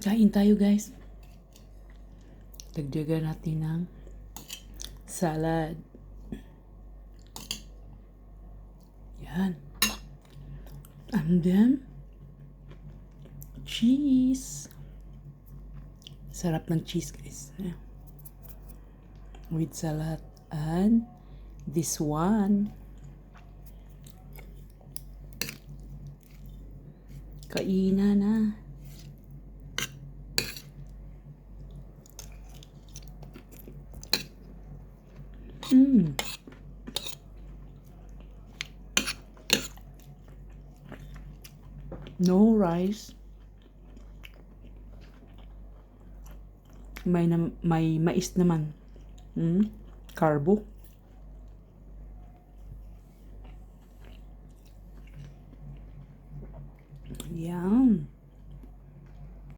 Kain tayo guys. Dagdagan natin ng salad. Yan. And then, cheese. Sarap ng cheese guys. With salad. And this one. Kainan na. No rice. May mais naman. Carbo. Yan.